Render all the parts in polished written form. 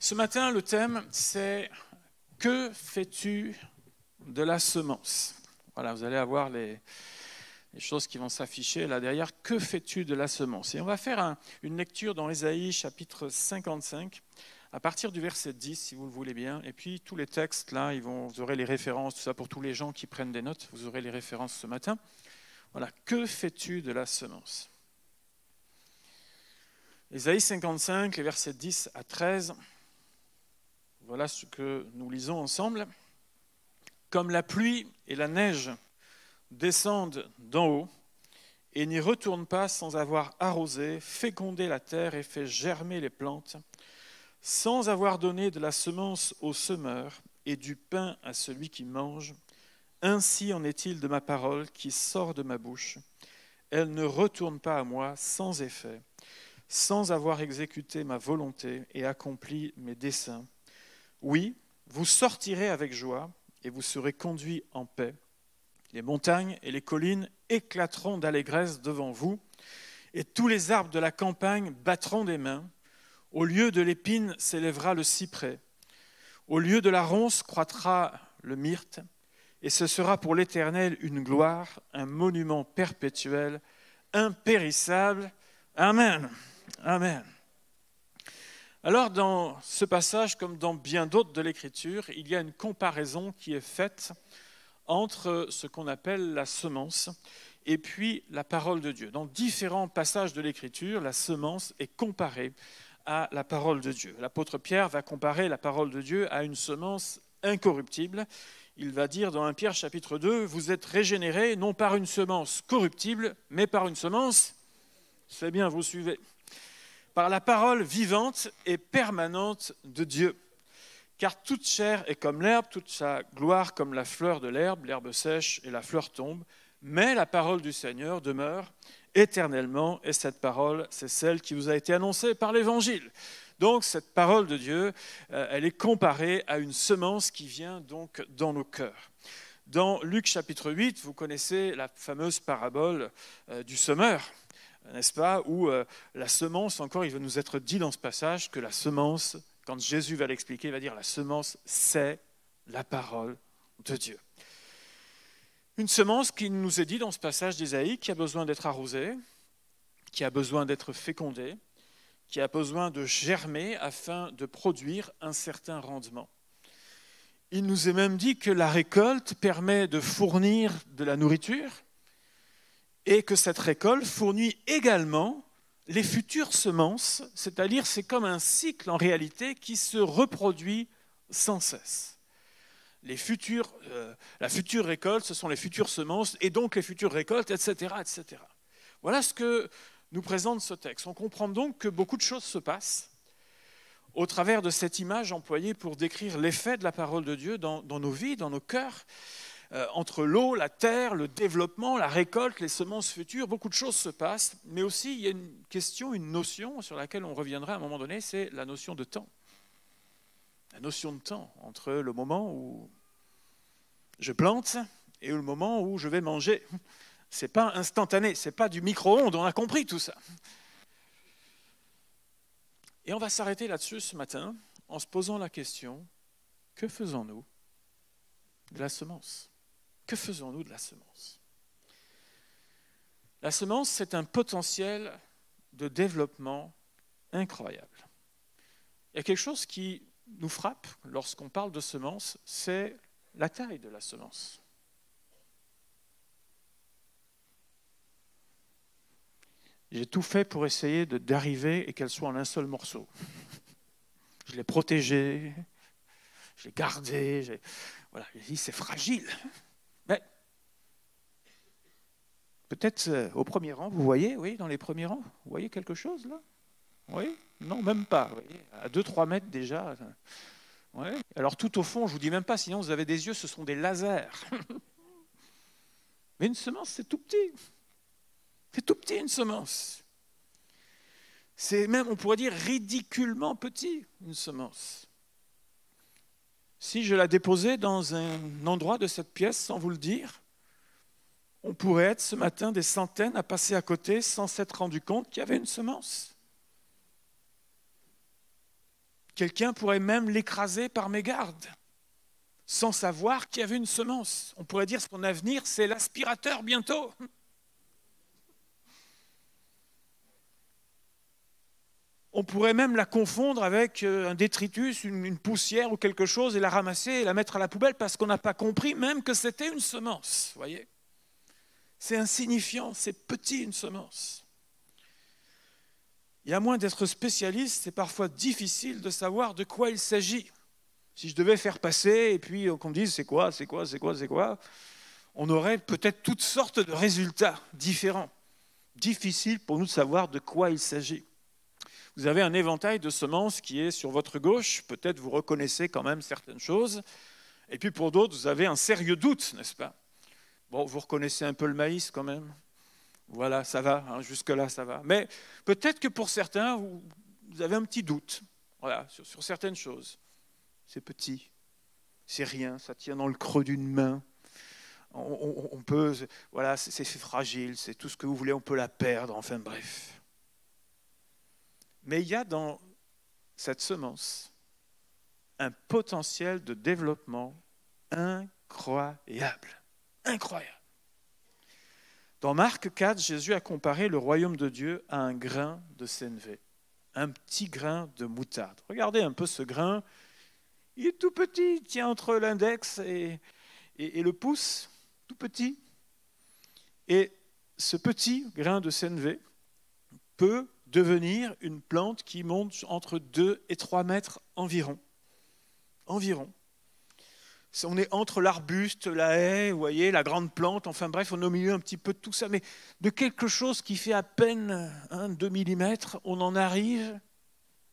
Ce matin, le thème, c'est « Que fais-tu de la semence ?» Voilà, vous allez avoir les choses qui vont s'afficher là derrière. « Que fais-tu de la semence ?» Et on va faire une lecture dans Ésaïe, chapitre 55, à partir du verset 10, si vous le voulez bien. Et puis, tous les textes, là, vous aurez les références, tout ça pour tous les gens qui prennent des notes, vous aurez les références ce matin. Voilà, « Que fais-tu de la semence ?» Ésaïe 55, les versets 10 à 13. Voilà ce que nous lisons ensemble. « Comme la pluie et la neige descendent d'en haut et n'y retournent pas sans avoir arrosé, fécondé la terre et fait germer les plantes, sans avoir donné de la semence au semeur et du pain à celui qui mange, ainsi en est-il de ma parole qui sort de ma bouche. Elle ne retourne pas à moi sans effet, sans avoir exécuté ma volonté et accompli mes desseins. Oui, vous sortirez avec joie et vous serez conduits en paix. Les montagnes et les collines éclateront d'allégresse devant vous, et tous les arbres de la campagne battront des mains. Au lieu de l'épine s'élèvera le cyprès. Au lieu de la ronce croîtra le myrte, et ce sera pour l'Éternel une gloire, un monument perpétuel, impérissable. Amen. Amen. Alors, dans ce passage, comme dans bien d'autres de l'Écriture, il y a une comparaison qui est faite entre ce qu'on appelle la semence et puis la parole de Dieu. Dans différents passages de l'Écriture, la semence est comparée à la parole de Dieu. L'apôtre Pierre va comparer la parole de Dieu à une semence incorruptible. Il va dire dans 1 Pierre chapitre 2, « Vous êtes régénérés non par une semence corruptible, mais par une semence, c'est bien, vous suivez, par la parole vivante et permanente de Dieu. Car toute chair est comme l'herbe, toute sa gloire comme la fleur de l'herbe sèche et la fleur tombe, mais la parole du Seigneur demeure éternellement, et cette parole, c'est celle qui vous a été annoncée par l'Évangile. » Donc cette parole de Dieu, elle est comparée à une semence qui vient donc dans nos cœurs. Dans Luc chapitre 8, vous connaissez la fameuse parabole du semeur, n'est-ce pas, où la semence, encore, il va nous être dit dans ce passage que la semence, quand Jésus va l'expliquer, il va dire la semence, c'est la parole de Dieu. Une semence qui nous est dit dans ce passage d'Ésaïe, qui a besoin d'être arrosée, qui a besoin d'être fécondée, qui a besoin de germer afin de produire un certain rendement. Il nous est même dit que la récolte permet de fournir de la nourriture, et que cette récolte fournit également les futures semences, c'est-à-dire c'est comme un cycle en réalité qui se reproduit sans cesse. La future récolte, ce sont les futures semences, et donc les futures récoltes, etc., etc. Voilà ce que nous présente ce texte. On comprend donc que beaucoup de choses se passent au travers de cette image employée pour décrire l'effet de la parole de Dieu dans nos vies, dans nos cœurs. Entre l'eau, la terre, le développement, la récolte, les semences futures, beaucoup de choses se passent, mais aussi il y a une question, une notion sur laquelle on reviendra à un moment donné, c'est la notion de temps. La notion de temps entre le moment où je plante et le moment où je vais manger. Ce n'est pas instantané, ce n'est pas du micro-ondes, on a compris tout ça. Et on va s'arrêter là-dessus ce matin en se posant la question, que faisons-nous de la semence ? Que faisons-nous de la semence ? La semence, c'est un potentiel de développement incroyable. Il y a quelque chose qui nous frappe lorsqu'on parle de semence, c'est la taille de la semence. J'ai tout fait pour essayer d'arriver et qu'elle soit en un seul morceau. Je l'ai protégée, je l'ai gardée, voilà, j'ai dit c'est fragile. Mais peut-être au premier rang, vous voyez, oui, dans les premiers rangs, vous voyez quelque chose là ? Oui ? Non, même pas. Vous voyez, à 2-3 mètres déjà. Ouais. Alors tout au fond, je ne vous dis même pas, sinon vous avez des yeux, ce sont des lasers. Mais une semence, c'est tout petit. C'est tout petit une semence. C'est même, on pourrait dire, ridiculement petit, une semence. Si je la déposais dans un endroit de cette pièce, sans vous le dire, on pourrait être ce matin des centaines à passer à côté sans s'être rendu compte qu'il y avait une semence. Quelqu'un pourrait même l'écraser par mégarde, sans savoir qu'il y avait une semence. On pourrait dire que son avenir, c'est l'aspirateur bientôt. On pourrait même la confondre avec un détritus, une poussière ou quelque chose, et la ramasser et la mettre à la poubelle parce qu'on n'a pas compris même que c'était une semence. Voyez, c'est insignifiant, c'est petit une semence. Et à moins d'être spécialiste, c'est parfois difficile de savoir de quoi il s'agit. Si je devais faire passer et puis qu'on me dise c'est quoi, on aurait peut-être toutes sortes de résultats différents. Difficile pour nous de savoir de quoi il s'agit. Vous avez un éventail de semences qui est sur votre gauche. Peut-être vous reconnaissez quand même certaines choses. Et puis pour d'autres, vous avez un sérieux doute, n'est-ce pas? Bon, vous reconnaissez un peu le maïs quand même. Voilà, ça va, hein, jusque-là ça va. Mais peut-être que pour certains, vous avez un petit doute, voilà, sur certaines choses. C'est petit, c'est rien, ça tient dans le creux d'une main. On peut, voilà, c'est fragile, c'est tout ce que vous voulez, on peut la perdre, enfin bref. Mais il y a dans cette semence un potentiel de développement incroyable. Incroyable. Dans Marc 4, Jésus a comparé le royaume de Dieu à un grain de sénévé, un petit grain de moutarde. Regardez un peu ce grain, il est tout petit, il tient entre l'index et le pouce, tout petit. Et ce petit grain de sénévé peut devenir une plante qui monte entre 2 et 3 mètres environ. Environ. On est entre l'arbuste, la haie, vous voyez, la grande plante, enfin bref, on est au milieu un petit peu de tout ça, mais de quelque chose qui fait à peine 2 millimètres, on en arrive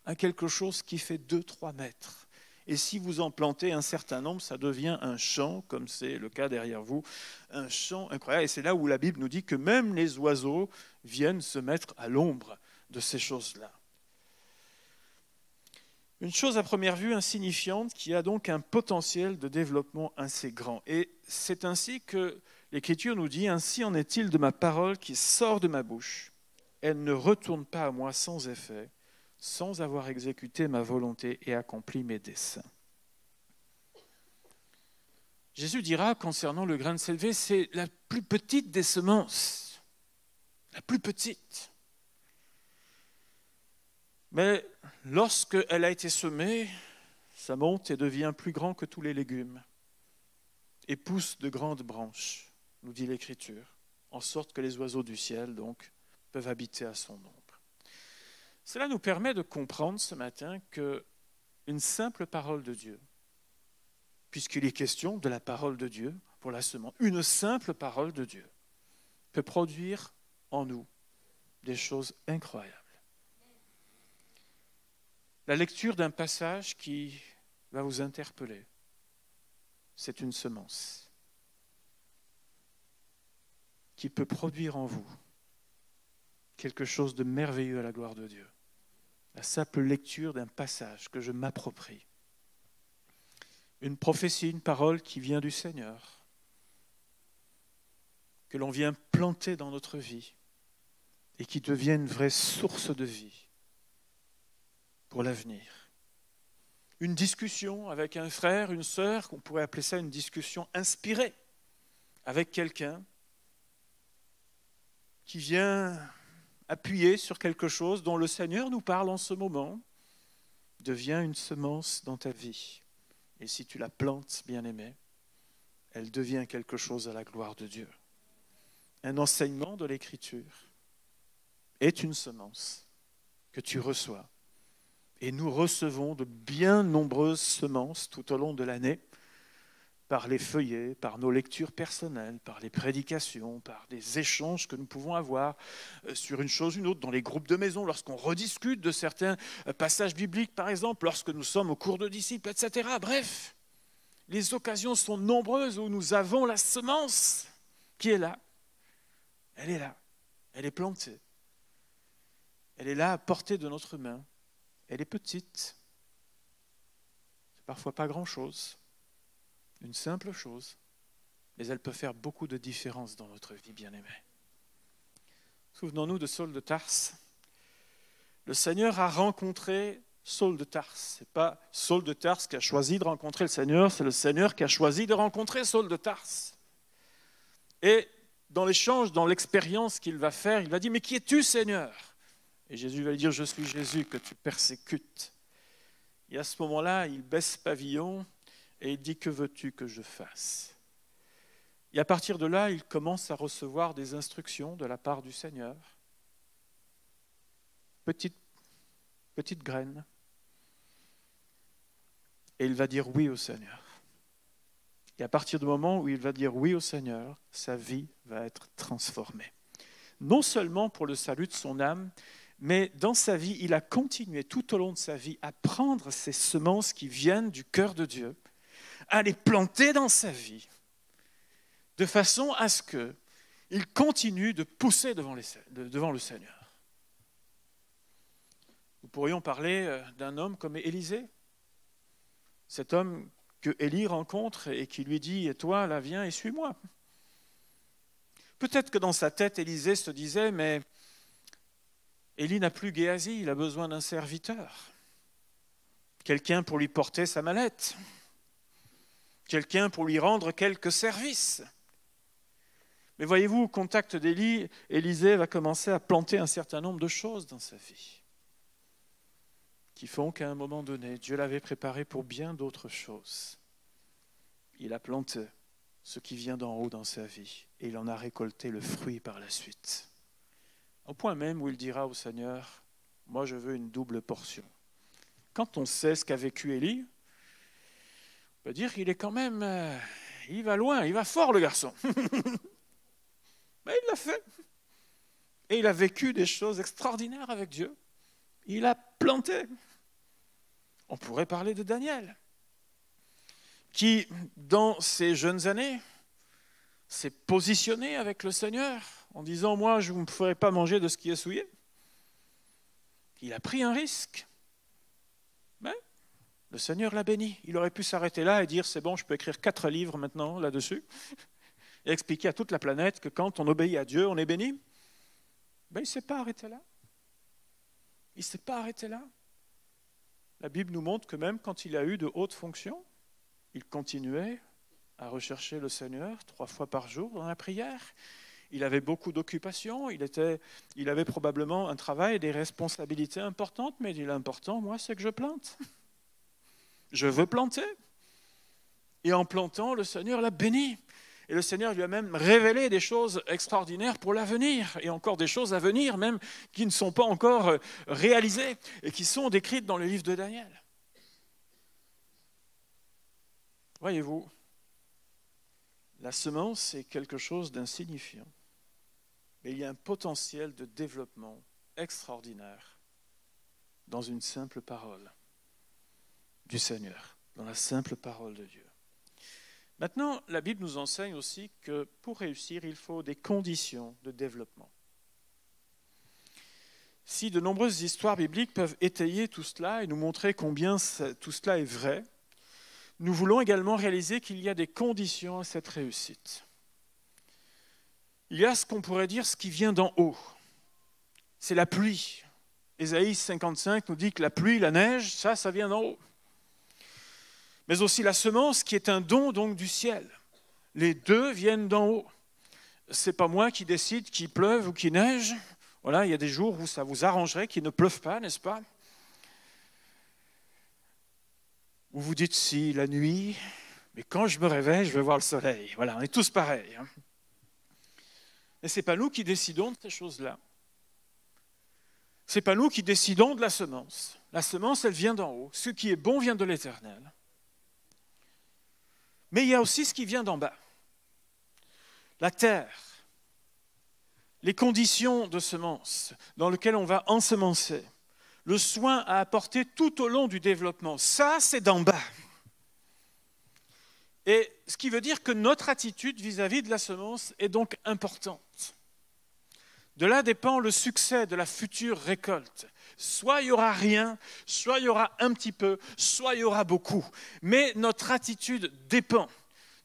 à quelque chose qui fait 2-3 mètres. Et si vous en plantez un certain nombre, ça devient un champ, comme c'est le cas derrière vous, un champ incroyable. Et c'est là où la Bible nous dit que même les oiseaux viennent se mettre à l'ombre de ces choses-là. Une chose à première vue insignifiante qui a donc un potentiel de développement assez grand. Et c'est ainsi que l'Écriture nous dit « Ainsi en est-il de ma parole qui sort de ma bouche. Elle ne retourne pas à moi sans effet, sans avoir exécuté ma volonté et accompli mes desseins. » Jésus dira concernant le grain de sénévé, c'est la plus petite des semences. La plus petite. Mais lorsqu'elle a été semée, ça monte et devient plus grand que tous les légumes et pousse de grandes branches, nous dit l'Écriture, en sorte que les oiseaux du ciel donc peuvent habiter à son ombre. Cela nous permet de comprendre ce matin qu'une simple parole de Dieu, puisqu'il est question de la parole de Dieu pour la semence, une simple parole de Dieu peut produire en nous des choses incroyables. La lecture d'un passage qui va vous interpeller, c'est une semence qui peut produire en vous quelque chose de merveilleux à la gloire de Dieu. La simple lecture d'un passage que je m'approprie. Une prophétie, une parole qui vient du Seigneur, que l'on vient planter dans notre vie et qui devient une vraie source de vie pour l'avenir. Une discussion avec un frère, une sœur, qu'on pourrait appeler ça une discussion inspirée avec quelqu'un qui vient appuyer sur quelque chose dont le Seigneur nous parle en ce moment, devient une semence dans ta vie. Et si tu la plantes, bien-aimé, elle devient quelque chose à la gloire de Dieu. Un enseignement de l'Écriture est une semence que tu reçois. Et nous recevons de bien nombreuses semences tout au long de l'année, par les feuillets, par nos lectures personnelles, par les prédications, par des échanges que nous pouvons avoir sur une chose ou une autre, dans les groupes de maison, lorsqu'on rediscute de certains passages bibliques, par exemple, lorsque nous sommes au cours de disciples, etc. Bref, les occasions sont nombreuses où nous avons la semence qui est là. Elle est là, elle est plantée. Elle est là à portée de notre main. Elle est petite, c'est parfois pas grand-chose, une simple chose, mais elle peut faire beaucoup de différence dans notre vie, bien-aimée. Souvenons-nous de Saul de Tarse. Le Seigneur a rencontré Saul de Tarse. Ce n'est pas Saul de Tarse qui a choisi de rencontrer le Seigneur, c'est le Seigneur qui a choisi de rencontrer Saul de Tarse. Et dans l'échange, dans l'expérience qu'il va faire, il va dire « Mais qui es-tu, Seigneur ?» Et Jésus va lui dire « Je suis Jésus que tu persécutes. » Et à ce moment-là, il baisse pavillon et il dit « Que veux-tu que je fasse ?» Et à partir de là, il commence à recevoir des instructions de la part du Seigneur. Petite graine. Et il va dire oui au Seigneur. Et à partir du moment où il va dire oui au Seigneur, sa vie va être transformée. Non seulement pour le salut de son âme, mais dans sa vie, il a continué tout au long de sa vie à prendre ces semences qui viennent du cœur de Dieu, à les planter dans sa vie, de façon à ce qu'il continue de pousser devant le Seigneur. Nous pourrions parler d'un homme comme Élisée, cet homme que Élie rencontre et qui lui dit « Et toi, là, viens et suis-moi ». Peut-être que dans sa tête, Élisée se disait « Mais Élie n'a plus Géasi, il a besoin d'un serviteur, quelqu'un pour lui porter sa mallette, quelqu'un pour lui rendre quelques services. » Mais voyez-vous, au contact d'Élie, Élisée va commencer à planter un certain nombre de choses dans sa vie qui font qu'à un moment donné, Dieu l'avait préparé pour bien d'autres choses. Il a planté ce qui vient d'en haut dans sa vie et il en a récolté le fruit par la suite. Au point même où il dira au Seigneur, « Moi je veux une double portion. » Quand on sait ce qu'a vécu Élie, on peut dire qu'il est quand même, il va loin, il va fort le garçon. Mais il l'a fait. Et il a vécu des choses extraordinaires avec Dieu. Il a planté. On pourrait parler de Daniel, qui, dans ses jeunes années, s'est positionné avec le Seigneur en disant « Moi, je ne me ferai pas manger de ce qui est souillé. » Il a pris un risque. Mais le Seigneur l'a béni. Il aurait pu s'arrêter là et dire « C'est bon, je peux écrire 4 livres maintenant là-dessus. » et expliquer à toute la planète que quand on obéit à Dieu, on est béni. Ben, il ne s'est pas arrêté là. Il ne s'est pas arrêté là. La Bible nous montre que même quand il a eu de hautes fonctions, il continuait à rechercher le Seigneur 3 fois par jour dans la prière. Il avait beaucoup d'occupations, il avait probablement un travail et des responsabilités importantes, mais il dit l'important, moi, c'est que je plante. Je veux planter. Et en plantant, le Seigneur l'a béni. Et le Seigneur lui a même révélé des choses extraordinaires pour l'avenir, et encore des choses à venir même qui ne sont pas encore réalisées et qui sont décrites dans le livre de Daniel. Voyez-vous, la semence est quelque chose d'insignifiant, mais il y a un potentiel de développement extraordinaire dans une simple parole du Seigneur, dans la simple parole de Dieu. Maintenant, la Bible nous enseigne aussi que pour réussir, il faut des conditions de développement. Si de nombreuses histoires bibliques peuvent étayer tout cela et nous montrer combien tout cela est vrai, nous voulons également réaliser qu'il y a des conditions à cette réussite. Il y a ce qu'on pourrait dire ce qui vient d'en haut. C'est la pluie. Ésaïe 55 nous dit que la pluie, la neige, ça vient d'en haut. Mais aussi la semence qui est un don donc du ciel. Les deux viennent d'en haut. Ce n'est pas moi qui décide qu'il pleuve ou qu'il neige. Voilà, il y a des jours où ça vous arrangerait qu'il ne pleuve pas, n'est-ce pas? Où vous dites si la nuit, mais quand je me réveille, je vais voir le soleil. Voilà, on est tous pareils. Mais ce n'est pas nous qui décidons de ces choses-là. Ce n'est pas nous qui décidons de la semence. La semence, elle vient d'en haut. Ce qui est bon vient de l'Éternel. Mais il y a aussi ce qui vient d'en bas. La terre, les conditions de semence dans lesquelles on va ensemencer, le soin à apporter tout au long du développement, ça c'est d'en bas. Et ce qui veut dire que notre attitude vis-à-vis de la semence est donc importante. De là dépend le succès de la future récolte. Soit il n'y aura rien, soit il y aura un petit peu, soit il y aura beaucoup. Mais notre attitude dépend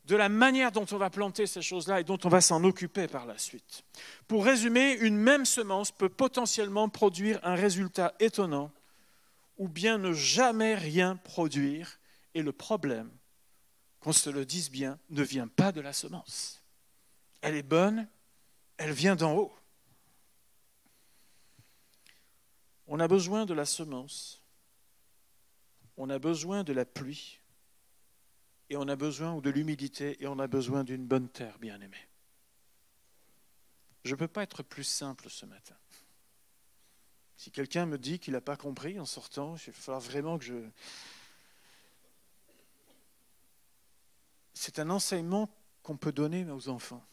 de la manière dont on va planter ces choses-là et dont on va s'en occuper par la suite. Pour résumer, une même semence peut potentiellement produire un résultat étonnant ou bien ne jamais rien produire. Et le problème, qu'on se le dise bien, ne vient pas de la semence. Elle est bonne, elle vient d'en haut. On a besoin de la semence, on a besoin de la pluie, et on a besoin de l'humidité, et on a besoin d'une bonne terre, bien-aimée. Je ne peux pas être plus simple ce matin. Si quelqu'un me dit qu'il n'a pas compris en sortant, il va falloir vraiment que je... C'est un enseignement qu'on peut donner aux enfants.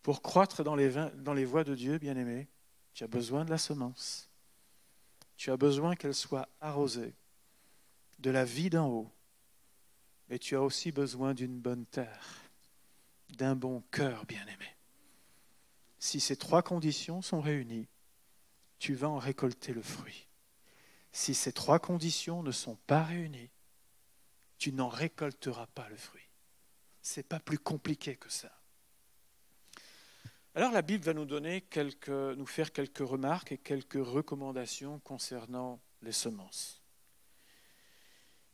Pour croître dans les voies de Dieu, bien-aimé, tu as besoin de la semence. Tu as besoin qu'elle soit arrosée de la vie d'en haut. Mais tu as aussi besoin d'une bonne terre, d'un bon cœur, bien-aimé. Si ces trois conditions sont réunies, tu vas en récolter le fruit. Si ces trois conditions ne sont pas réunies, tu n'en récolteras pas le fruit. Ce n'est pas plus compliqué que ça. Alors la Bible va nous faire quelques remarques et quelques recommandations concernant les semences.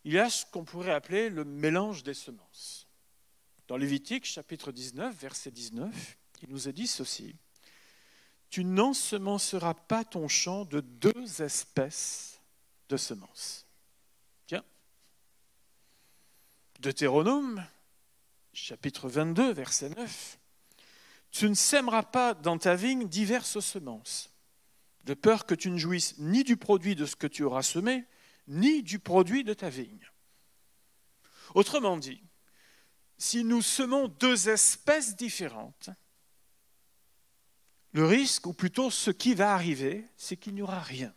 Il y a ce qu'on pourrait appeler le mélange des semences. Dans Lévitique, chapitre 19, verset 19, il nous est dit ceci. « Tu n'ensemenceras pas ton champ de deux espèces de semences. » Tiens. Deutéronome, chapitre 22, verset 9. « Tu ne sèmeras pas dans ta vigne diverses semences, de peur que tu ne jouisses ni du produit de ce que tu auras semé, ni du produit de ta vigne. » Autrement dit, si nous semons deux espèces différentes, le risque, ou plutôt ce qui va arriver, c'est qu'il n'y aura rien.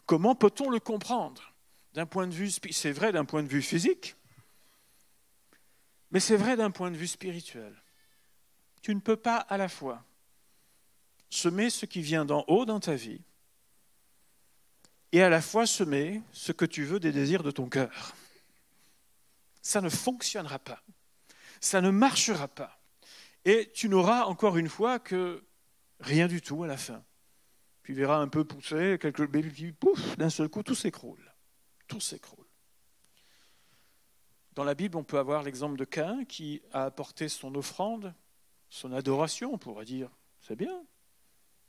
Comment peut-on le comprendre ? C'est vrai d'un point de vue physique, mais c'est vrai d'un point de vue spirituel. Tu ne peux pas à la fois semer ce qui vient d'en haut dans ta vie et à la fois semer ce que tu veux des désirs de ton cœur. Ça ne fonctionnera pas. Ça ne marchera pas. Et tu n'auras encore une fois que rien du tout à la fin. Tu verras un peu pousser, quelques bébés, puis pouf, d'un seul coup, tout s'écroule. Tout s'écroule. Dans la Bible, on peut avoir l'exemple de Caïn qui a apporté son offrande, son adoration, on pourrait dire, c'est bien,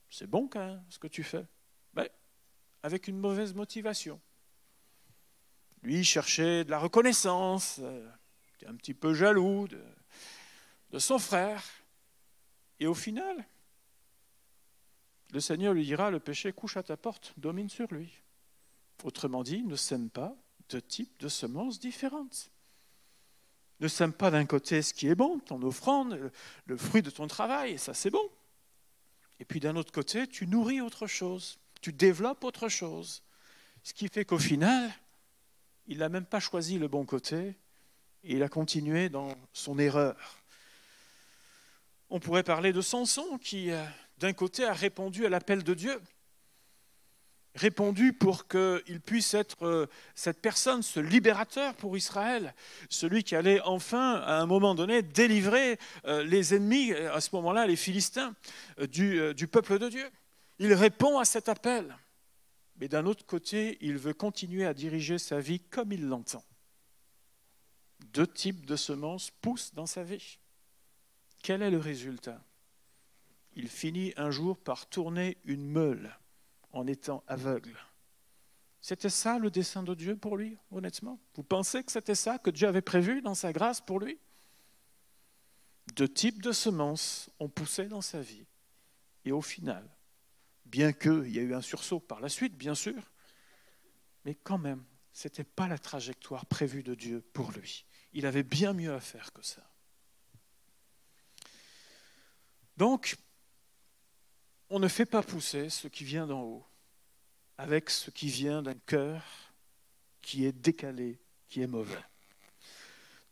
c'est bon Caïn, ce que tu fais. Mais avec une mauvaise motivation. Lui, il cherchait de la reconnaissance, il était un petit peu jaloux de son frère. Et au final, le Seigneur lui dira, le péché couche à ta porte, domine sur lui. Autrement dit, ne sème pas de types de semences différentes. Ne sème pas d'un côté ce qui est bon, ton offrande, le fruit de ton travail, et ça c'est bon. Et puis d'un autre côté, tu nourris autre chose, tu développes autre chose. Ce qui fait qu'au final, il n'a même pas choisi le bon côté et il a continué dans son erreur. On pourrait parler de Samson qui, d'un côté, a répondu à l'appel de Dieu, répondu pour qu'il puisse être cette personne, ce libérateur pour Israël, celui qui allait enfin, à un moment donné, délivrer les ennemis, à ce moment-là, les Philistins, du peuple de Dieu. Il répond à cet appel. Mais d'un autre côté, il veut continuer à diriger sa vie comme il l'entend. Deux types de semences poussent dans sa vie. Quel est le résultat ? Il finit un jour par tourner une meule en étant aveugle. C'était ça le dessein de Dieu pour lui, honnêtement ? Vous pensez que c'était ça que Dieu avait prévu dans sa grâce pour lui ? Deux types de semences ont poussé dans sa vie. Et au final, bien qu'il y ait eu un sursaut par la suite, bien sûr, mais quand même, ce n'était pas la trajectoire prévue de Dieu pour lui. Il avait bien mieux à faire que ça. Donc, on ne fait pas pousser ce qui vient d'en haut avec ce qui vient d'un cœur qui est décalé, qui est mauvais.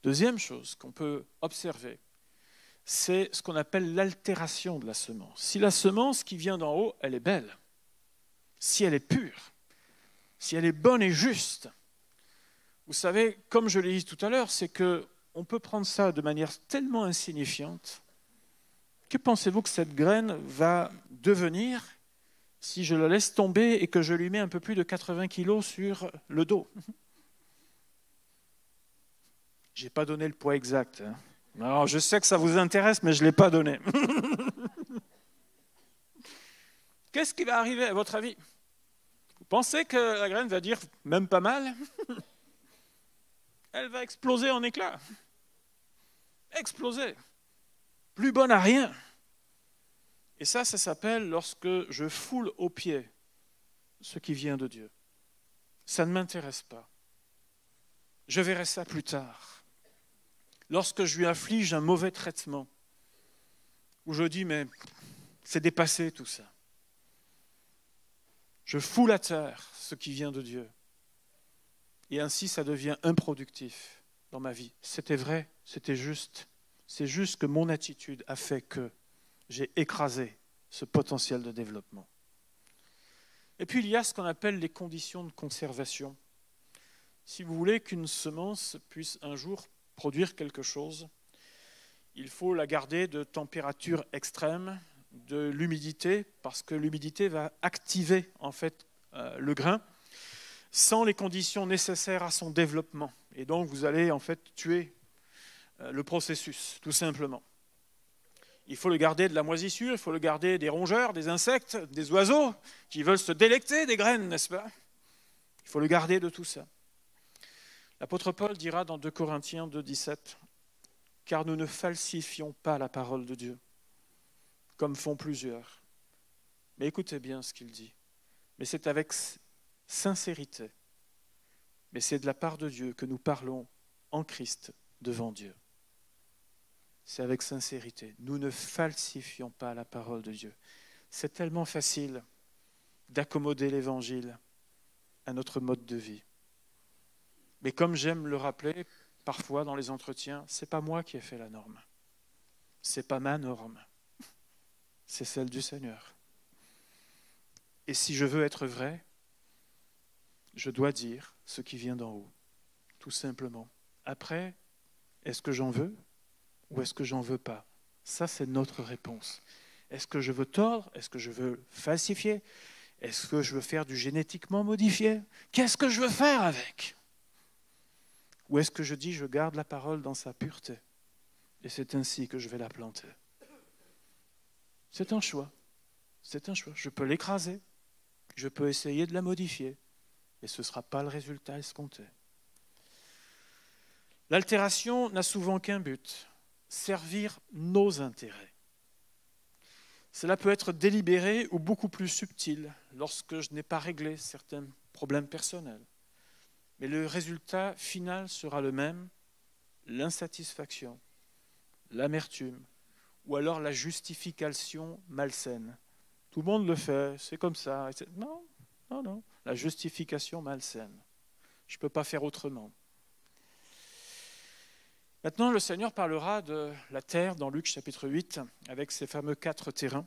Deuxième chose qu'on peut observer, c'est ce qu'on appelle l'altération de la semence. Si la semence qui vient d'en haut, elle est belle, si elle est pure, si elle est bonne et juste, vous savez, comme je l'ai dit tout à l'heure, c'est qu'on peut prendre ça de manière tellement insignifiante. Que pensez-vous que cette graine va devenir si je le laisse tomber et que je lui mets un peu plus de 80 kilos sur le dos? Je n'ai pas donné le poids exact. Hein. Alors, je sais que ça vous intéresse, mais je ne l'ai pas donné. Qu'est-ce qui va arriver à votre avis? Vous pensez que la graine va dire même pas mal? Elle va exploser en éclats. Exploser. Plus bonne à rien. Et ça s'appelle lorsque je foule aux pieds ce qui vient de Dieu. Ça ne m'intéresse pas. Je verrai ça plus tard. Lorsque je lui inflige un mauvais traitement, où je dis, mais c'est dépassé tout ça. Je foule à terre ce qui vient de Dieu. Et ainsi, ça devient improductif dans ma vie. C'était vrai, c'était juste. C'est juste que mon attitude a fait que j'ai écrasé ce potentiel de développement. Et puis, il y a ce qu'on appelle les conditions de conservation. Si vous voulez qu'une semence puisse un jour produire quelque chose, il faut la garder de température extrême, de l'humidité, parce que l'humidité va activer en fait le grain, sans les conditions nécessaires à son développement. Et donc, vous allez en fait tuer le processus, tout simplement. Il faut le garder de la moisissure, il faut le garder des rongeurs, des insectes, des oiseaux qui veulent se délecter des graines, n'est-ce pas? Il faut le garder de tout ça. L'apôtre Paul dira dans 2 Corinthiens 2,17 « Car nous ne falsifions pas la parole de Dieu, comme font plusieurs. » Mais écoutez bien ce qu'il dit. Mais c'est avec sincérité. Mais c'est de la part de Dieu que nous parlons en Christ devant Dieu. C'est avec sincérité. Nous ne falsifions pas la parole de Dieu. C'est tellement facile d'accommoder l'Évangile à notre mode de vie. Mais comme j'aime le rappeler parfois dans les entretiens, ce n'est pas moi qui ai fait la norme. Ce n'est pas ma norme. C'est celle du Seigneur. Et si je veux être vrai, je dois dire ce qui vient d'en haut, tout simplement. Après, est-ce que j'en veux ou est-ce que j'en veux pas? Ça, c'est notre réponse. Est-ce que je veux tordre? Est-ce que je veux falsifier? Est-ce que je veux faire du génétiquement modifié? Qu'est-ce que je veux faire avec? Ou est-ce que je dis je garde la parole dans sa pureté et c'est ainsi que je vais la planter? C'est un choix. C'est un choix. Je peux l'écraser, je peux essayer de la modifier et ce ne sera pas le résultat escompté. L'altération n'a souvent qu'un but, servir nos intérêts. Cela peut être délibéré ou beaucoup plus subtil lorsque je n'ai pas réglé certains problèmes personnels. Mais le résultat final sera le même, l'insatisfaction, l'amertume, ou alors la justification malsaine. Tout le monde le fait, c'est comme ça. Non, non, non, la justification malsaine. Je ne peux pas faire autrement. Maintenant, le Seigneur parlera de la terre dans Luc chapitre 8, avec ces fameux 4 terrains.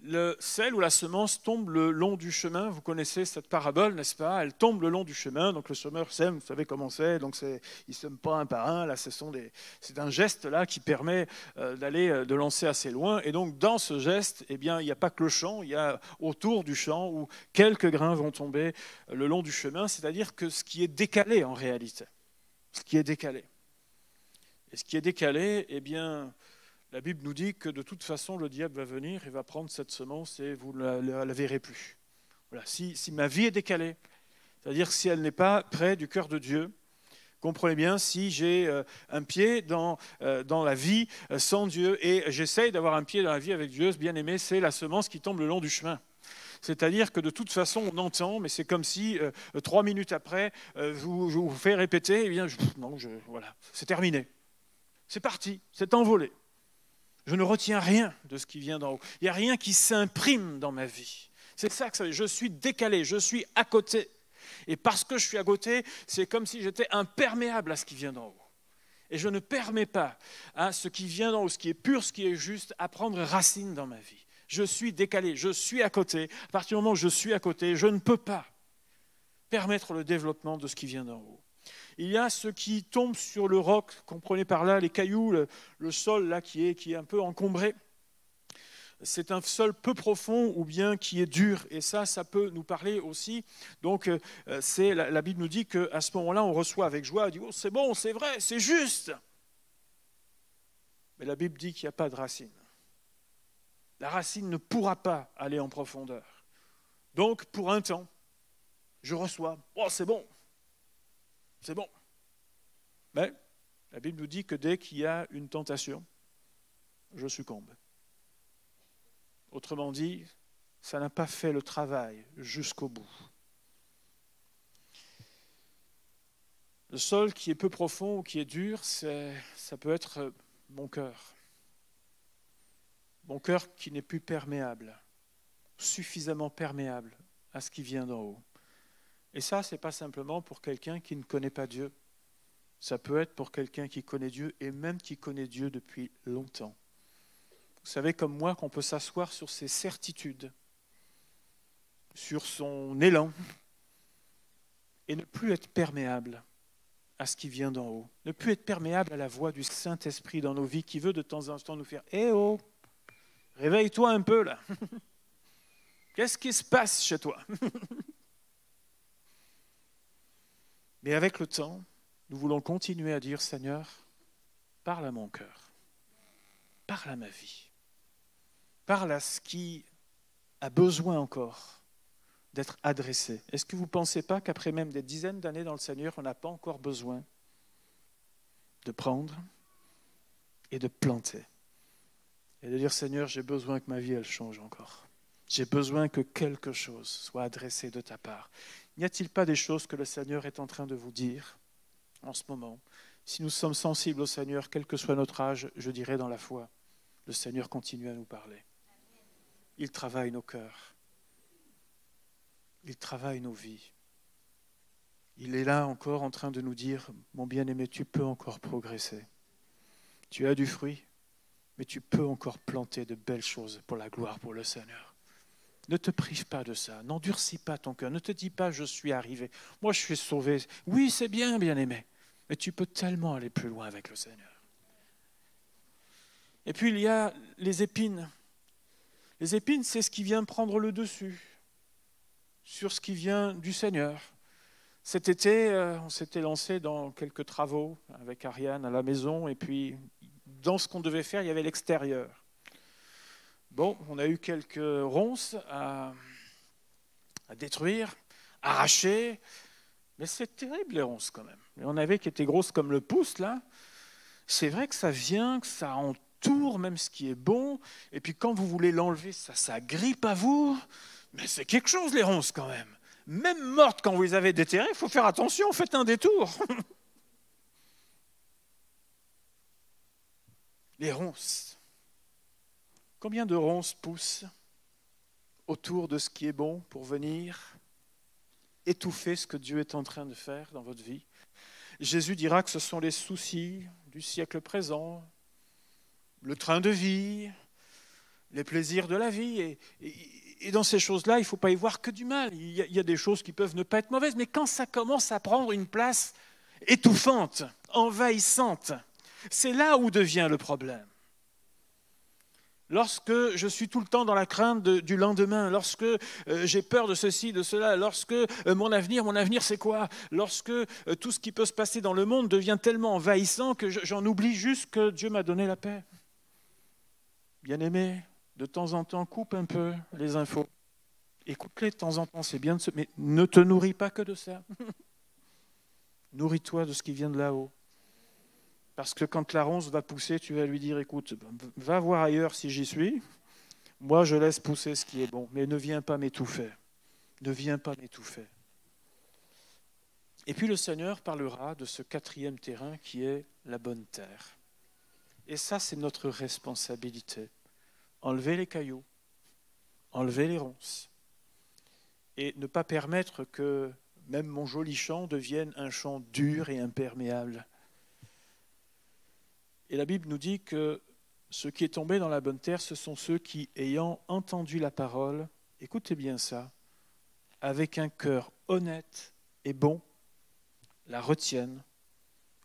Le sel ou la semence tombe le long du chemin. Vous connaissez cette parabole, n'est-ce pas? Elle tombe le long du chemin, donc le semeur sème, vous savez comment c'est, donc il ne sème pas un par un, là, c'est un geste là, qui permet de lancer assez loin, et donc dans ce geste, eh bien, il n'y a pas que le champ, il y a autour du champ où quelques grains vont tomber le long du chemin, c'est-à-dire que ce qui est décalé en réalité, ce qui est décalé. Et ce qui est décalé, eh bien, la Bible nous dit que de toute façon, le diable va venir et va prendre cette semence et vous ne la verrez plus. Voilà. Si ma vie est décalée, c'est-à-dire si elle n'est pas près du cœur de Dieu, comprenez bien, si j'ai un pied dans la vie sans Dieu et j'essaye d'avoir un pied dans la vie avec Dieu, ce bien-aimé, c'est la semence qui tombe le long du chemin. C'est-à-dire que de toute façon, on entend, mais c'est comme si 3 minutes après, je vous fais répéter, eh bien, voilà, c'est terminé. C'est parti, c'est envolé. Je ne retiens rien de ce qui vient d'en haut. Il n'y a rien qui s'imprime dans ma vie. C'est ça que ça veut dire. Je suis décalé, je suis à côté. Et parce que je suis à côté, c'est comme si j'étais imperméable à ce qui vient d'en haut. Et je ne permets pas à ce qui vient d'en haut, ce qui est pur, ce qui est juste, à prendre racine dans ma vie. Je suis décalé, je suis à côté. À partir du moment où je suis à côté, je ne peux pas permettre le développement de ce qui vient d'en haut. Il y a ce qui tombe sur le roc, comprenez par là les cailloux, le sol là qui est un peu encombré. c'est un sol peu profond ou bien qui est dur. Et ça peut nous parler aussi. Donc, la Bible nous dit qu'à ce moment-là, on reçoit avec joie, on dit, oh, c'est bon, c'est vrai, c'est juste. Mais la Bible dit qu'il n'y a pas de racine. La racine ne pourra pas aller en profondeur. Donc, pour un temps, je reçois, oh, c'est bon, c'est bon. Mais la Bible nous dit que dès qu'il y a une tentation, je succombe. Autrement dit, ça n'a pas fait le travail jusqu'au bout. Le sol qui est peu profond ou qui est dur, ça peut être mon cœur. Mon cœur qui n'est plus perméable, suffisamment perméable à ce qui vient d'en haut. Et ça, ce n'est pas simplement pour quelqu'un qui ne connaît pas Dieu. Ça peut être pour quelqu'un qui connaît Dieu et même qui connaît Dieu depuis longtemps. Vous savez, comme moi, qu'on peut s'asseoir sur ses certitudes, sur son élan, et ne plus être perméable à ce qui vient d'en haut. Ne plus être perméable à la voix du Saint-Esprit dans nos vies qui veut de temps en temps nous faire « Eh oh, réveille-toi un peu là. Qu'est-ce qui se passe chez toi ?» Mais avec le temps, nous voulons continuer à dire « Seigneur, parle à mon cœur, parle à ma vie, parle à ce qui a besoin encore d'être adressé. » Est-ce que vous ne pensez pas qu'après même des dizaines d'années dans le Seigneur, on n'a pas encore besoin de prendre et de planter et de dire « Seigneur, j'ai besoin que ma vie, elle change encore. J'ai besoin que quelque chose soit adressé de ta part. » N'y a-t-il pas des choses que le Seigneur est en train de vous dire en ce moment? Si nous sommes sensibles au Seigneur, quel que soit notre âge, je dirais dans la foi, le Seigneur continue à nous parler. Il travaille nos cœurs. Il travaille nos vies. Il est là encore en train de nous dire, mon bien-aimé, tu peux encore progresser. Tu as du fruit, mais tu peux encore planter de belles choses pour la gloire, pour le Seigneur. Ne te prive pas de ça, n'endurcis pas ton cœur, ne te dis pas je suis arrivé, moi je suis sauvé. Oui, c'est bien, bien-aimé, mais tu peux tellement aller plus loin avec le Seigneur. Et puis il y a les épines. Les épines, c'est ce qui vient prendre le dessus sur ce qui vient du Seigneur. Cet été, on s'était lancé dans quelques travaux avec Ariane à la maison, et puis dans ce qu'on devait faire, il y avait l'extérieur. Bon, on a eu quelques ronces à détruire, arracher, mais c'est terrible les ronces quand même. Il y en avait qui étaient grosses comme le pouce là. C'est vrai que ça vient, que ça entoure même ce qui est bon, et puis quand vous voulez l'enlever, ça grippe à vous, mais c'est quelque chose les ronces quand même. Même mortes quand vous les avez déterrées, il faut faire attention, faites un détour. Les ronces. Combien de ronces poussent autour de ce qui est bon pour venir étouffer ce que Dieu est en train de faire dans votre vie? Jésus dira que ce sont les soucis du siècle présent, le train de vie, les plaisirs de la vie. Et dans ces choses-là, il ne faut pas y voir que du mal. Il y a des choses qui peuvent ne pas être mauvaises, mais quand ça commence à prendre une place étouffante, envahissante, c'est là où devient le problème. Lorsque je suis tout le temps dans la crainte du lendemain, lorsque j'ai peur de ceci, de cela, lorsque mon avenir c'est quoi? Lorsque tout ce qui peut se passer dans le monde devient tellement envahissant que j'en oublie juste que Dieu m'a donné la paix. Bien-aimé, de temps en temps, coupe un peu les infos. Écoute-les de temps en temps, c'est bien, mais ne te nourris pas que de ça. Nourris-toi de ce qui vient de là-haut. Parce que quand la ronce va pousser, tu vas lui dire, écoute, va voir ailleurs si j'y suis. Moi, je laisse pousser ce qui est bon, mais ne viens pas m'étouffer. Ne viens pas m'étouffer. Et puis le Seigneur parlera de ce quatrième terrain qui est la bonne terre. Et ça, c'est notre responsabilité. Enlever les cailloux, enlever les ronces. Et ne pas permettre que même mon joli champ devienne un champ dur et imperméable. Et la Bible nous dit que ceux qui est tombé dans la bonne terre, ce sont ceux qui, ayant entendu la parole, écoutez bien ça, avec un cœur honnête et bon, la retiennent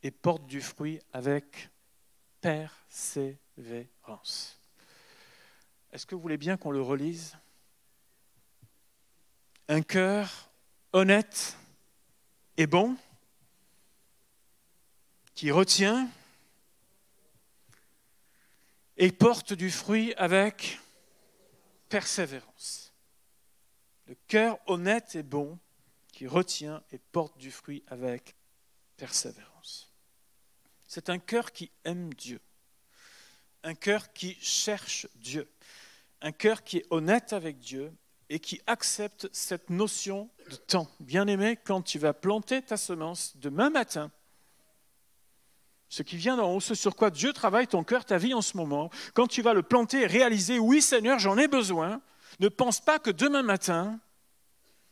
et portent du fruit avec persévérance. Est-ce que vous voulez bien qu'on le relise? Un cœur honnête et bon, qui retient et porte du fruit avec persévérance. Le cœur honnête et bon, qui retient et porte du fruit avec persévérance. C'est un cœur qui aime Dieu, un cœur qui cherche Dieu, un cœur qui est honnête avec Dieu et qui accepte cette notion de temps. Bien-aimé, quand tu vas planter ta semence demain matin, ce qui vient d'en haut, ce sur quoi Dieu travaille ton cœur, ta vie en ce moment, quand tu vas le planter et réaliser, oui Seigneur, j'en ai besoin, ne pense pas que demain matin,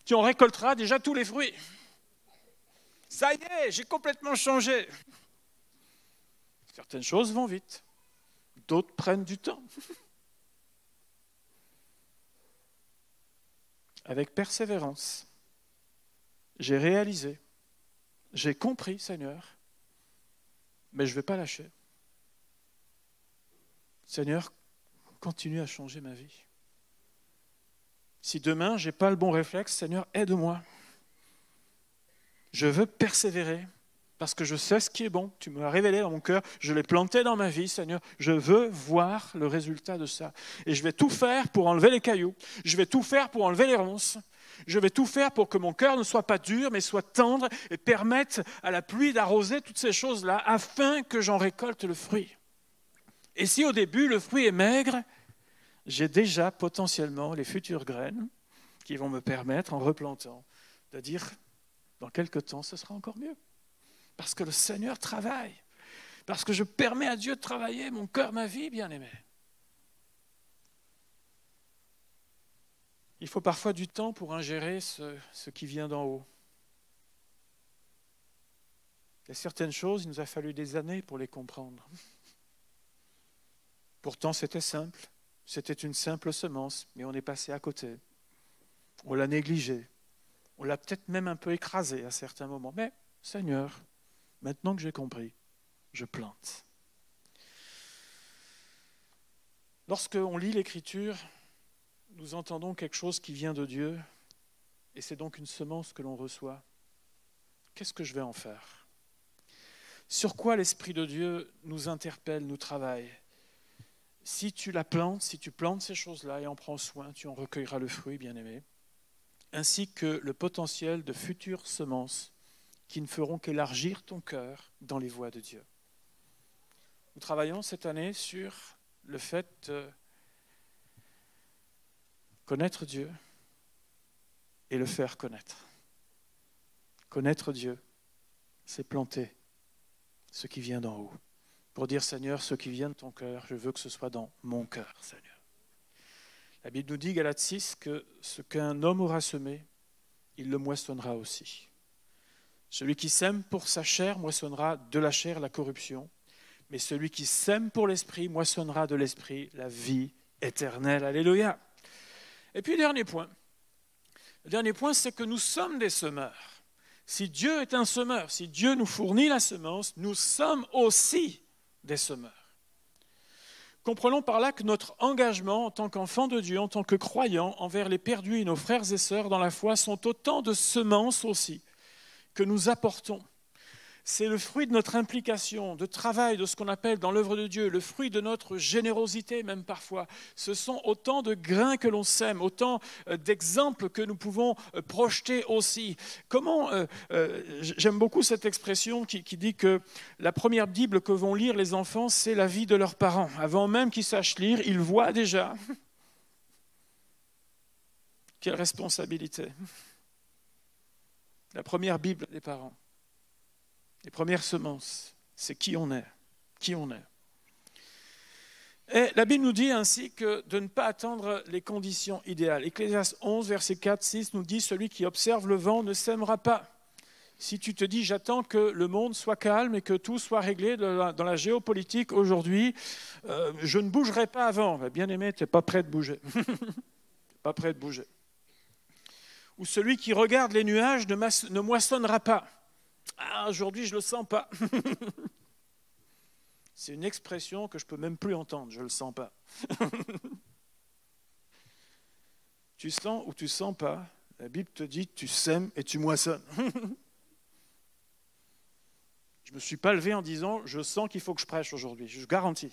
tu en récolteras déjà tous les fruits. Ça y est, j'ai complètement changé. Certaines choses vont vite, d'autres prennent du temps. Avec persévérance, j'ai réalisé, j'ai compris, Seigneur, mais je ne vais pas lâcher. Seigneur, continue à changer ma vie. Si demain, je n'ai pas le bon réflexe, Seigneur, aide-moi. Je veux persévérer parce que je sais ce qui est bon. Tu me l'as révélé dans mon cœur, je l'ai planté dans ma vie, Seigneur. Je veux voir le résultat de ça. Et je vais tout faire pour enlever les cailloux. Je vais tout faire pour enlever les ronces. Je vais tout faire pour que mon cœur ne soit pas dur, mais soit tendre et permette à la pluie d'arroser toutes ces choses-là afin que j'en récolte le fruit. Et si au début, le fruit est maigre, j'ai déjà potentiellement les futures graines qui vont me permettre, en replantant, de dire, dans quelque temps, ce sera encore mieux. Parce que le Seigneur travaille. Parce que je permets à Dieu de travailler mon cœur, ma vie, bien-aimé. Il faut parfois du temps pour ingérer ce qui vient d'en haut. Il y a certaines choses, il nous a fallu des années pour les comprendre. Pourtant, c'était simple. C'était une simple semence, mais on est passé à côté. On l'a négligée. On l'a peut-être même un peu écrasée à certains moments. Mais, Seigneur, maintenant que j'ai compris, je plante. Lorsqu'on lit l'Écriture, nous entendons quelque chose qui vient de Dieu, et c'est donc une semence que l'on reçoit. Qu'est-ce que je vais en faire? Sur quoi l'Esprit de Dieu nous interpelle, nous travaille? Si tu la plantes, si tu plantes ces choses-là et en prends soin, tu en recueilleras le fruit, bien-aimé, ainsi que le potentiel de futures semences qui ne feront qu'élargir ton cœur dans les voies de Dieu. Nous travaillons cette année sur le fait de connaître Dieu et le faire connaître. Connaître Dieu, c'est planter ce qui vient d'en haut. Pour dire, Seigneur, ce qui vient de ton cœur, je veux que ce soit dans mon cœur, Seigneur. La Bible nous dit, Galates 6, que ce qu'un homme aura semé, il le moissonnera aussi. Celui qui sème pour sa chair moissonnera de la chair la corruption, mais celui qui sème pour l'esprit moissonnera de l'esprit la vie éternelle. Alléluia. Et puis, dernier point. Le dernier point, c'est que nous sommes des semeurs. Si Dieu est un semeur, si Dieu nous fournit la semence, nous sommes aussi des semeurs. Comprenons par là que notre engagement en tant qu'enfants de Dieu, en tant que croyants envers les perdus et nos frères et sœurs dans la foi sont autant de semences aussi que nous apportons. C'est le fruit de notre implication, de travail, de ce qu'on appelle dans l'œuvre de Dieu, le fruit de notre générosité même parfois. Ce sont autant de grains que l'on sème, autant d'exemples que nous pouvons projeter aussi. J'aime beaucoup cette expression qui dit que la première Bible que vont lire les enfants, c'est la vie de leurs parents. Avant même qu'ils sachent lire, ils voient déjà. Quelle responsabilité. La première Bible des parents. Les premières semences, c'est qui on est. Qui on est. Et la Bible nous dit ainsi que de ne pas attendre les conditions idéales. Ecclésiaste 11, verset 4-6 nous dit « Celui qui observe le vent ne sèmera pas ». Si tu te dis « J'attends que le monde soit calme et que tout soit réglé dans la géopolitique aujourd'hui, je ne bougerai pas avant. » Bien aimé, tu n'es pas prêt de bouger. Pas prêt de bouger. Ou celui qui regarde les nuages ne moissonnera pas. Ah, aujourd'hui, je ne le sens pas. C'est une expression que je ne peux même plus entendre, je ne le sens pas. Tu sens ou tu sens pas, la Bible te dit tu sèmes et tu moissonnes. Je ne me suis pas levé en disant je sens qu'il faut que je prêche aujourd'hui, je garantis.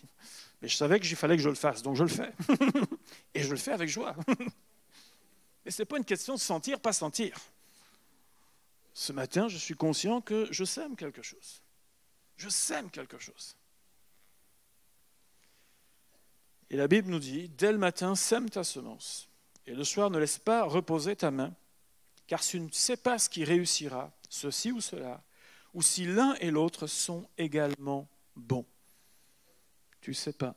Mais je savais qu'il fallait que je le fasse, donc je le fais. Et je le fais avec joie. Mais ce n'est pas une question de sentir, pas sentir. Ce matin, je suis conscient que je sème quelque chose. Je sème quelque chose. Et la Bible nous dit, dès le matin, sème ta semence. Et le soir, ne laisse pas reposer ta main, car tu ne sais pas ce qui réussira, ceci ou cela, ou si l'un et l'autre sont également bons. Tu ne sais pas.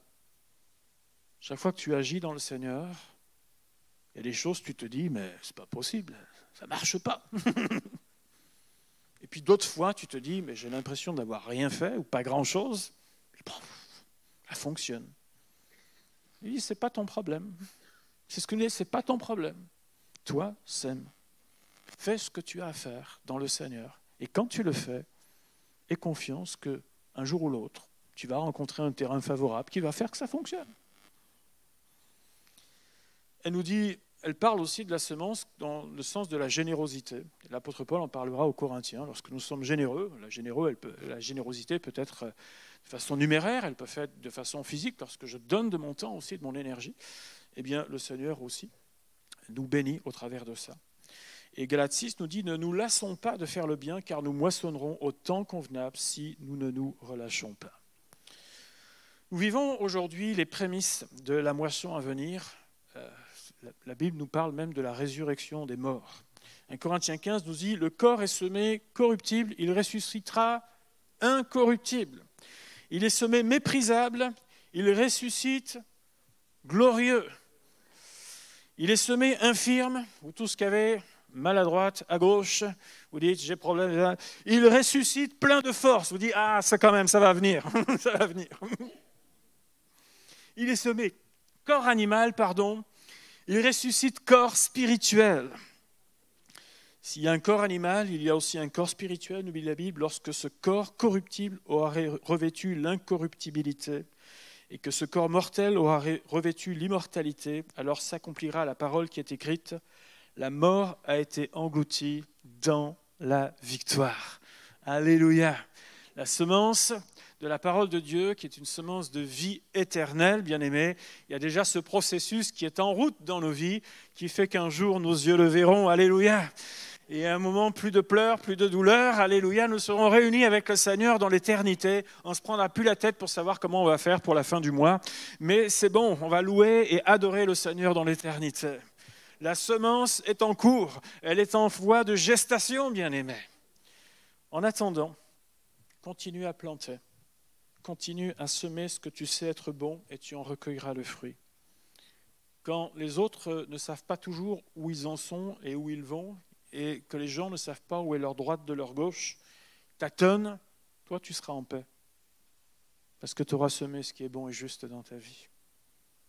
Chaque fois que tu agis dans le Seigneur, il y a des choses, tu te dis, mais c'est pas possible, ça ne marche pas. Et puis d'autres fois, tu te dis, mais j'ai l'impression d'avoir rien fait ou pas grand-chose. Et bon, ça fonctionne. Il dit, c'est pas ton problème. C'est ce que dit, c'est pas ton problème. Toi, sème. Fais ce que tu as à faire dans le Seigneur. Et quand tu le fais, aie confiance qu'un jour ou l'autre, tu vas rencontrer un terrain favorable qui va faire que ça fonctionne. Elle nous dit, elle parle aussi de la semence dans le sens de la générosité. L'apôtre Paul en parlera aux Corinthiens. Lorsque nous sommes généreux, la générosité peut être de façon numéraire, elle peut être de façon physique, lorsque je donne de mon temps aussi, de mon énergie. Eh bien, le Seigneur aussi nous bénit au travers de ça. Et Galates 6 nous dit, ne nous lassons pas de faire le bien, car nous moissonnerons au temps convenable si nous ne nous relâchons pas. Nous vivons aujourd'hui les prémices de la moisson à venir. La Bible nous parle même de la résurrection des morts. 1 Corinthiens 15 nous dit, le corps est semé corruptible, il ressuscitera incorruptible. Il est semé méprisable, il ressuscite glorieux. Il est semé infirme, vous tous qui avez mal à droite, à gauche, vous dites j'ai problème. Il ressuscite plein de force, vous dites ah ça quand même, ça va venir, ça va venir. Il est semé corps animal, pardon, il ressuscite corps spirituel. S'il y a un corps animal, il y a aussi un corps spirituel, nous dit la Bible, lorsque ce corps corruptible aura revêtu l'incorruptibilité et que ce corps mortel aura revêtu l'immortalité, alors s'accomplira la parole qui est écrite, la mort a été engloutie dans la victoire. Alléluia. La semence de la parole de Dieu, qui est une semence de vie éternelle, bien-aimés, il y a déjà ce processus qui est en route dans nos vies, qui fait qu'un jour nos yeux le verront. Alléluia. Et à un moment, plus de pleurs, plus de douleurs, alléluia, nous serons réunis avec le Seigneur dans l'éternité. On ne se prendra plus la tête pour savoir comment on va faire pour la fin du mois. Mais c'est bon, on va louer et adorer le Seigneur dans l'éternité. La semence est en cours, elle est en voie de gestation, bien-aimés. En attendant, continue à planter, continue à semer ce que tu sais être bon et tu en recueilleras le fruit. Quand les autres ne savent pas toujours où ils en sont et où ils vont, et que les gens ne savent pas où est leur droite de leur gauche, tâtonnent, toi tu seras en paix. Parce que tu auras semé ce qui est bon et juste dans ta vie.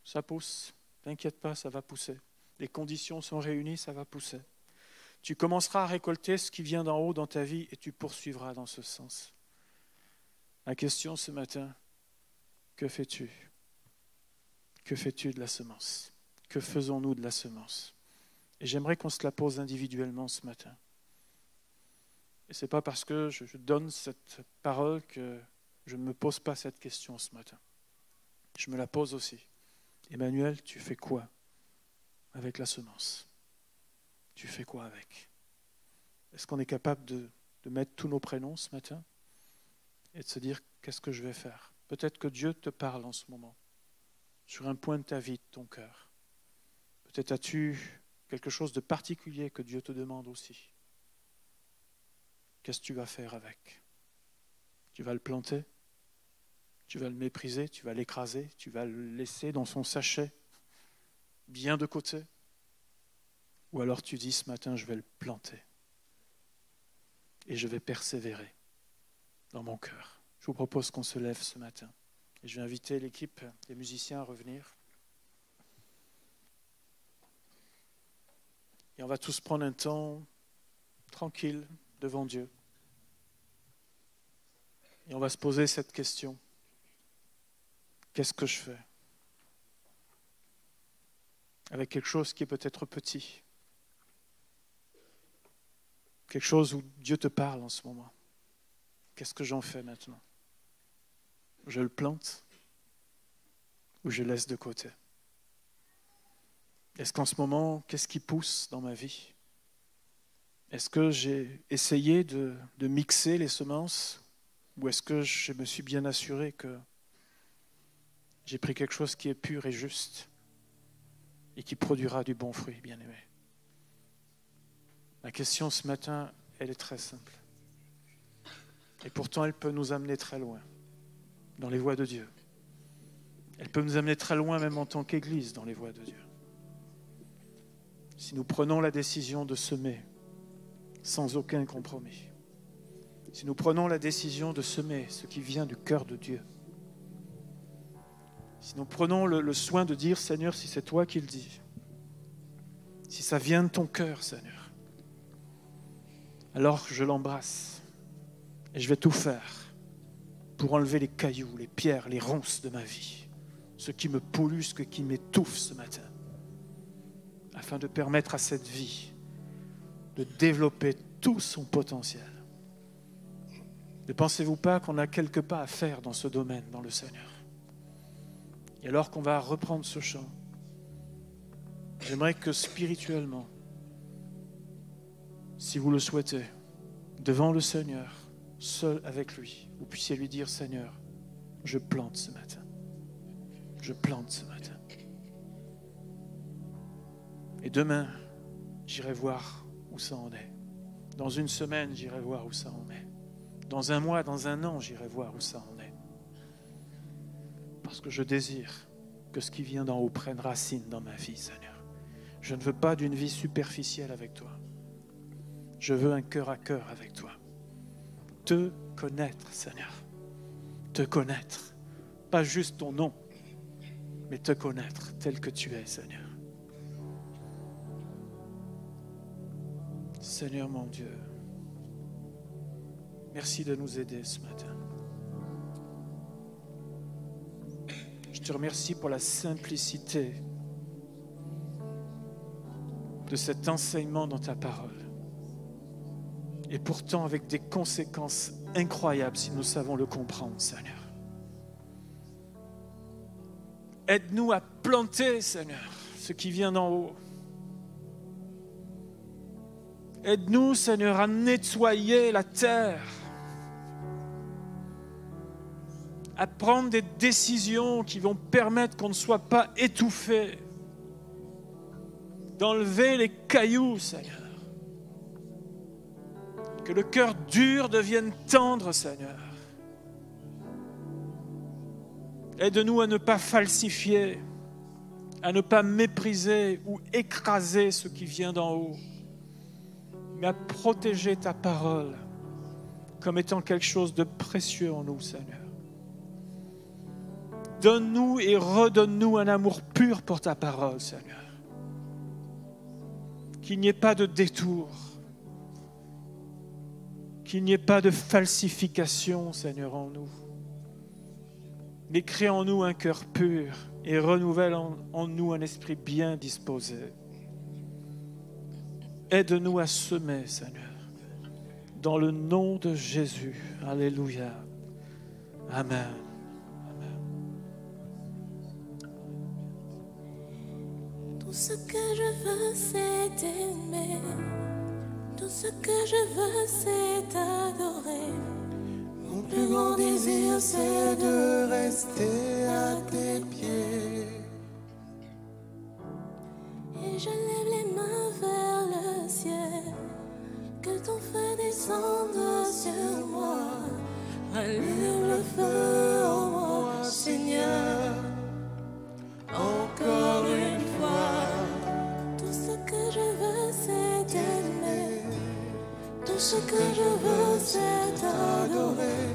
Ça pousse, t'inquiète pas, ça va pousser. Les conditions sont réunies, ça va pousser. Tu commenceras à récolter ce qui vient d'en haut dans ta vie et tu poursuivras dans ce sens. La question ce matin, que fais-tu? Que fais-tu de la semence? Que faisons-nous de la semence? Et j'aimerais qu'on se la pose individuellement ce matin. Et ce n'est pas parce que je donne cette parole que je ne me pose pas cette question ce matin. Je me la pose aussi. Emmanuel, tu fais quoi avec la semence? Tu fais quoi avec? Est-ce qu'on est capable de mettre tous nos prénoms ce matin et de se dire qu'est-ce que je vais faire? Peut-être que Dieu te parle en ce moment, sur un point de ta vie, de ton cœur. Peut-être as-tu quelque chose de particulier que Dieu te demande aussi. Qu'est-ce que tu vas faire avec? Tu vas le planter? Tu vas le mépriser? Tu vas l'écraser? Tu vas le laisser dans son sachet, bien de côté? Ou alors tu dis ce matin, je vais le planter et je vais persévérer dans mon cœur. Je vous propose qu'on se lève ce matin et je vais inviter l'équipe des musiciens à revenir. Et on va tous prendre un temps tranquille devant Dieu. Et on va se poser cette question. Qu'est-ce que je fais? avec quelque chose qui est peut-être petit. Quelque chose où Dieu te parle en ce moment. Qu'est-ce que j'en fais maintenant? Je le plante ou je laisse de côté? Est-ce qu'en ce moment, qu'est-ce qui pousse dans ma vie? Est-ce que j'ai essayé de mixer les semences ou est-ce que je me suis bien assuré que j'ai pris quelque chose qui est pur et juste et qui produira du bon fruit, bien-aimé? La question ce matin, elle est très simple. Et pourtant, elle peut nous amener très loin dans les voies de Dieu. Elle peut nous amener très loin même en tant qu'Église dans les voies de Dieu. Si nous prenons la décision de semer sans aucun compromis, si nous prenons la décision de semer ce qui vient du cœur de Dieu, si nous prenons le soin de dire, Seigneur, si c'est toi qui le dis, si ça vient de ton cœur, Seigneur, alors je l'embrasse et je vais tout faire pour enlever les cailloux, les pierres, les ronces de ma vie, ce qui me pollue, ce qui m'étouffe ce matin, afin de permettre à cette vie de développer tout son potentiel. Ne pensez-vous pas qu'on a quelques pas à faire dans ce domaine, dans le Seigneur? Et alors qu'on va reprendre ce chant, j'aimerais que spirituellement, si vous le souhaitez, devant le Seigneur, seul avec lui, vous puissiez lui dire, Seigneur, je plante ce matin. Je plante ce matin. Et demain, j'irai voir où ça en est. Dans une semaine, j'irai voir où ça en est. Dans un mois, dans un an, j'irai voir où ça en est. Parce que je désire que ce qui vient d'en haut prenne racine dans ma vie, Seigneur. Je ne veux pas d'une vie superficielle avec toi. Je veux un cœur à cœur avec toi. Te connaître, Seigneur. Te connaître. Pas juste ton nom, mais te connaître tel que tu es, Seigneur. Seigneur mon Dieu, merci de nous aider ce matin. Je te remercie pour la simplicité de cet enseignement dans ta parole. Et pourtant avec des conséquences incroyables si nous savons le comprendre, Seigneur. Aide-nous à planter, Seigneur, ce qui vient d'en haut. Aide-nous, Seigneur, à nettoyer la terre, à prendre des décisions qui vont permettre qu'on ne soit pas étouffé, d'enlever les cailloux, Seigneur. Que le cœur dur devienne tendre, Seigneur. Aide-nous à ne pas falsifier, à ne pas mépriser ou écraser ce qui vient d'en haut, mais à protéger ta parole comme étant quelque chose de précieux en nous, Seigneur. Donne-nous et redonne-nous un amour pur pour ta parole, Seigneur. Qu'il n'y ait pas de détour, qu'il n'y ait pas de falsification, Seigneur, en nous. Mais crée en nous un cœur pur et renouvelle en nous un esprit bien disposé. Aide-nous à semer, Seigneur, dans le nom de Jésus. Alléluia. Amen. Tout ce que je veux, c'est t'aimer. Tout ce que je veux, c'est t'adorer. Mon plus grand désir, c'est de rester à tes pieds. Et je lève les mains vers le ciel. Que ton feu descende sur moi. Allume le feu en moi, Seigneur. Encore une fois, Tout ce que je veux, c'est t'aimer. Tout ce que je veux, c'est t'adorer.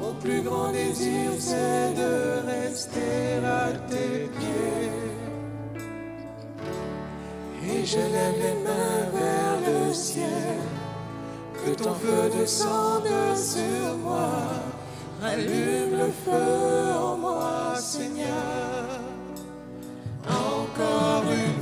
mon plus grand désir, c'est de rester à tes pieds. Et je lève les mains vers le ciel. Que ton feu descende sur moi. Allume le feu en moi, Seigneur. Encore une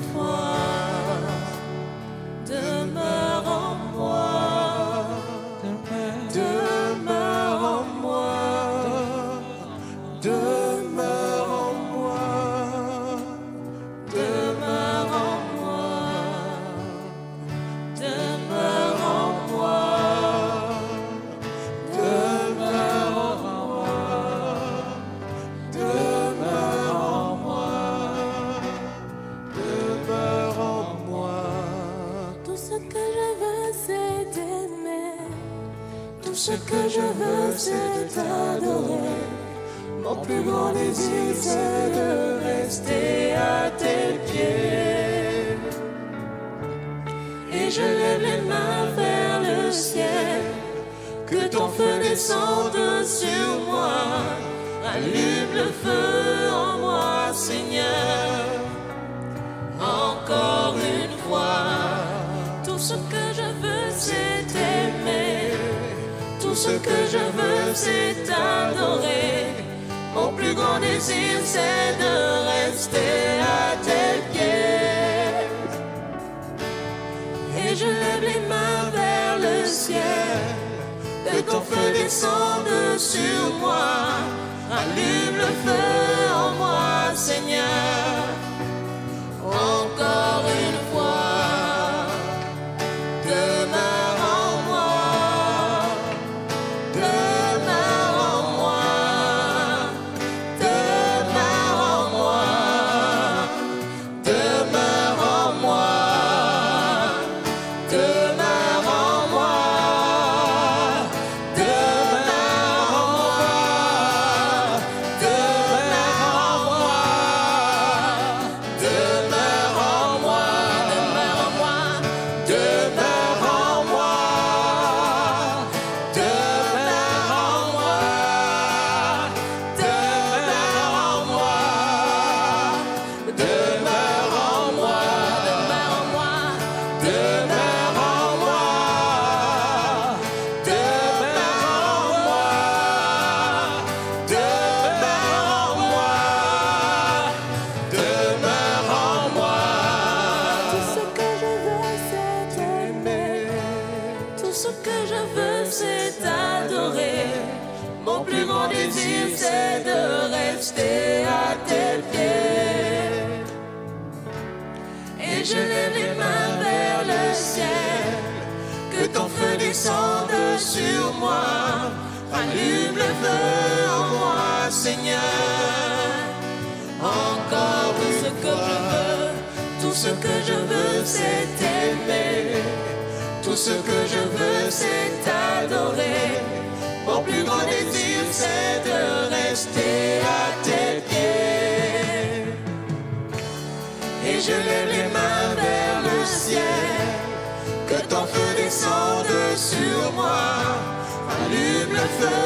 ce que je veux, c'est t'adorer. Mon plus grand désir, c'est de rester à tes pieds. Et je lève les mains vers le ciel. Que ton feu descende sur moi. Allume le feu en moi, Seigneur. Encore une fois. Tout ce que je veux, c'est t'aimer. Tout ce que je veux, c'est t'adorer. Mon plus grand désir, c'est de rester à tes pieds. Et je lève les mains vers le ciel. Que ton feu descende sur moi. Allume le feu en moi, Seigneur. Encore une fois. Demeure en moi. Demeure en moi. Demeure en moi. Demeure en moi. Demeure en moi. Demeure en moi. Demeure en moi. Demeure en moi. Demeure en moi. Demeure en moi. Demeure en moi. Demeure en moi. Demeure en moi. Demeure en moi. Demeure en moi. Demeure en moi. Tout ce que je veux, c'est t'aimer. Tout ce que je veux, c'est t'adorer. Mon plus grand désir, c'est de rester à tes pieds. Et je lève les mains vers le ciel. Que ton feu descende sur moi. Allume le feu en moi, Seigneur. Encore tout ce que je veux. Tout ce que je veux, c'est t'aimer. Tout ce que je veux, c'est t'adorer. Mon plus grand désir, c'est de rester à tes pieds. Et je lève les mains vers le ciel. Que ton feu descende sur moi. Allume le feu